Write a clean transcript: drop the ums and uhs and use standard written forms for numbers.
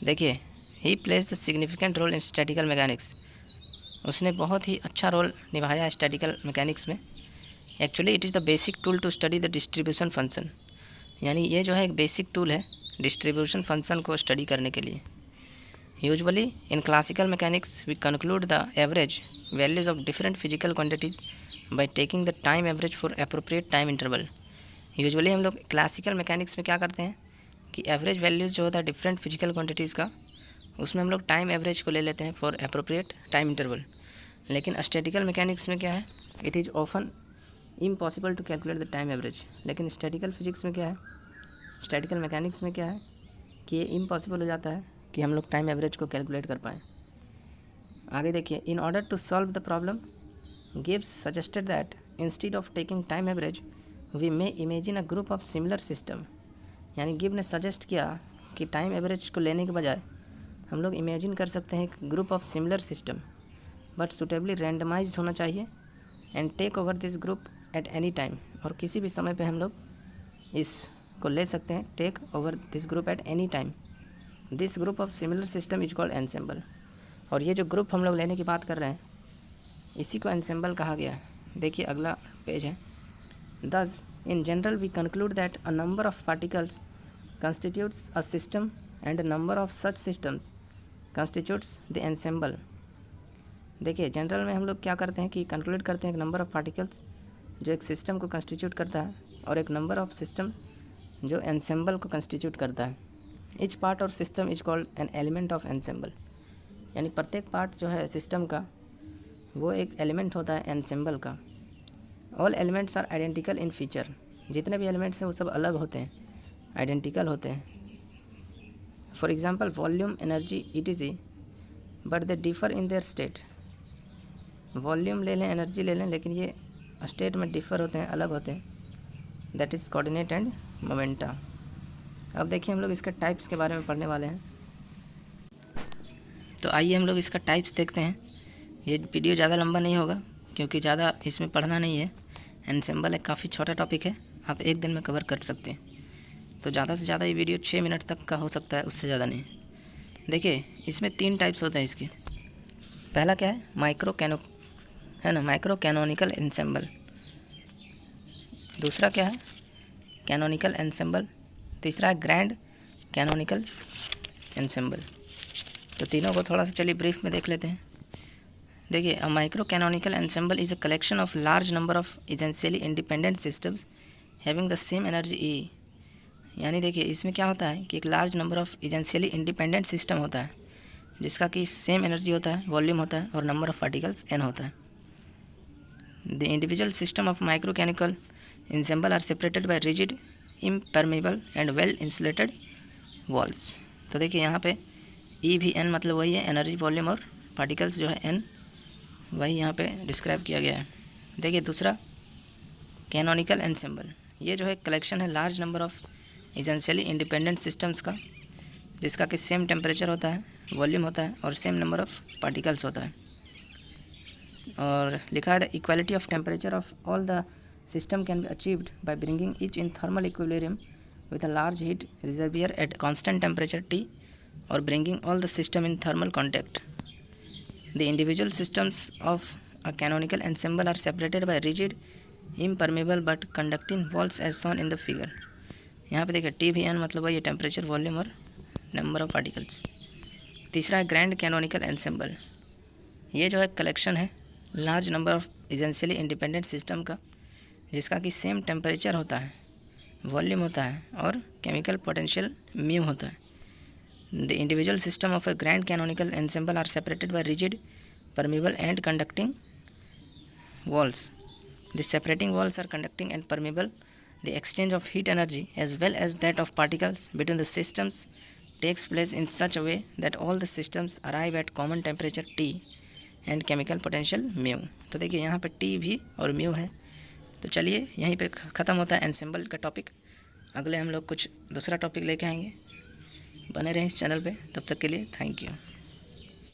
देखिए, he plays the significant role in statical mechanics. उसने बहुत ही अच्छा रोल निभाया है स्टैटिकल मैकेनिक्स में। Actually it is the basic tool to study the distribution function. यानी ये जो है एक बेसिक टूल है डिस्ट्रीब्यूशन फंक्शन को स्टडी करने के लिए। Usually in classical mechanics we conclude the average values of different physical quantities by taking the time average for appropriate time interval. Usually हम लोग क्लासिकल मैकेनिक्स में क्या करते हैं कि एवरेज वैल्यूज़ जो होता है डिफरेंट फिजिकल क्वांटिटीज़ का, उसमें हम लोग टाइम एवरेज को ले लेते हैं फॉर अप्रोप्रिएट टाइम इंटरवल। लेकिन स्टैटिकल मैकेनिक्स में क्या है, it is often impossible to calculate the time average. लेकिन स्टैटिकल फिजिक्स में क्या है, स्टैटिकल मैकेनिक्स में क्या है कि ये इम्पॉसिबल हो जाता है कि हम लोग टाइम एवरेज को कैलकुलेट कर पाएँ। आगे देखिए, in order to solve the problem Gibbs suggested that instead of taking time average we may imagine a group of similar system. यानी गिब ने सजेस्ट किया कि टाइम एवरेज को लेने के बजाय हम लोग इमेजिन कर सकते हैं एक group of similar system, but suitably randomised होना चाहिए and take over this group at any time. और किसी भी समय पे हम लोग इसको ले सकते हैं, take over this group at any time. This group of similar system is called ensemble. और ये जो ग्रुप हम लोग लेने की बात कर रहे हैं, इसी को एनसेम्बल कहा गया है। देखिए अगला पेज है। Thus, in general, we conclude that a number of particles constitutes a system and a number of such systems constitutes the ensemble। देखिए जनरल में हम लोग क्या करते हैं कि कंक्लूड करते हैं एक नंबर ऑफ़ पार्टिकल्स जो एक सिस्टम को कंस्टिट्यूट करता है और एक नंबर ऑफ़ सिस्टम जो एनसेम्बल को कंस्टिट्यूट करता है। ईच पार्ट और system is called an element of ensemble. यानी प्रत्येक पार्ट जो है सिस्टम का वो एक एलिमेंट होता है एनसेम्बल का। All elements are identical in feature. जितने भी एलिमेंट्स हैं वो सब अलग होते हैं, आइडेंटिकल होते हैं। For example volume, energy, etc, but they differ in their state. Volume ले लें, एनर्जी ले लें, लेकिन ये स्टेट में डिफ़र होते हैं, अलग होते हैं। That is coordinate and momenta. अब देखिए हम लोग इसका टाइप्स के बारे में पढ़ने वाले हैं। तो आइए हम लोग इसका टाइप्स देखते हैं। ये वीडियो ज़्यादा लंबा नहीं होगा क्योंकि ज़्यादा इसमें पढ़ना नहीं है। एनसेम्बल एक काफ़ी छोटा टॉपिक है, आप एक दिन में कवर कर सकते हैं। तो ज़्यादा से ज़्यादा ये वीडियो 6 मिनट तक का हो सकता है, उससे ज़्यादा नहीं। देखिए इसमें 3 टाइप्स होते हैं इसके। पहला क्या है, माइक्रो कैनोनिकल एनसेम्बल। दूसरा क्या है, कैनोनिकल एनसेम्बल। तीसरा है ग्रैंड कैनोनिकल एनसेम्बल। तो तीनों को थोड़ा सा चलिए ब्रीफ में देख लेते हैं। देखिए, a micro canonical ensemble is a collection of large number of essentially independent systems having the same energy E. यानी देखिए इसमें क्या होता है कि एक large number of essentially independent system होता है जिसका कि सेम एनर्जी होता है, वॉल्यूम होता है और नंबर ऑफ पार्टिकल्स एन होता है। The individual system of microcanonical ensemble are separated by rigid, impermeable and well insulated walls. तो देखिए यहाँ पे ई भी एन मतलब वही है, एनर्जी, वॉल्यूम और पार्टिकल्स जो है एन, वही यहाँ पे डिस्क्राइब किया गया है। देखिए दूसरा कैनोनिकल एनसेम्बल, ये जो है कलेक्शन है large number of essentially independent systems का जिसका कि सेम टेम्परेचर होता है, वॉल्यूम होता है और सेम नंबर ऑफ पार्टिकल्स होता है। और लिखा है the equality of temperature of all the system can be achieved by bringing each in thermal equilibrium with a large heat reservoir at constant temperature T और bringing all the system in thermal contact. The individual systems of a canonical ensemble are separated by rigid, impermeable but conducting walls as shown in the figure। यहाँ पे देखिए T भी N मतलब वही temperature, volume और number of particles. तीसरा है grand canonical ensemble. ये जो है कलेक्शन है large number of essentially independent system का जिसका कि सेम टेम्परेचर होता है, वॉल्यूम होता है और केमिकल पोटेंशियल म्यू होता है। The individual system of a grand canonical ensemble are separated by rigid, permeable and conducting walls. The separating walls are conducting and permeable. The exchange of heat energy as well as that of particles between the systems takes place in such a way that all the systems arrive at common temperature T and chemical potential mu। तो देखिए यहाँ पे T भी और mu है। तो चलिए यहीं पे ख़त्म होता है एनसेम्बल का टॉपिक। अगले हम लोग कुछ दूसरा टॉपिक लेके आएंगे। बने रहें इस चैनल पे, तब तक के लिए थैंक यू।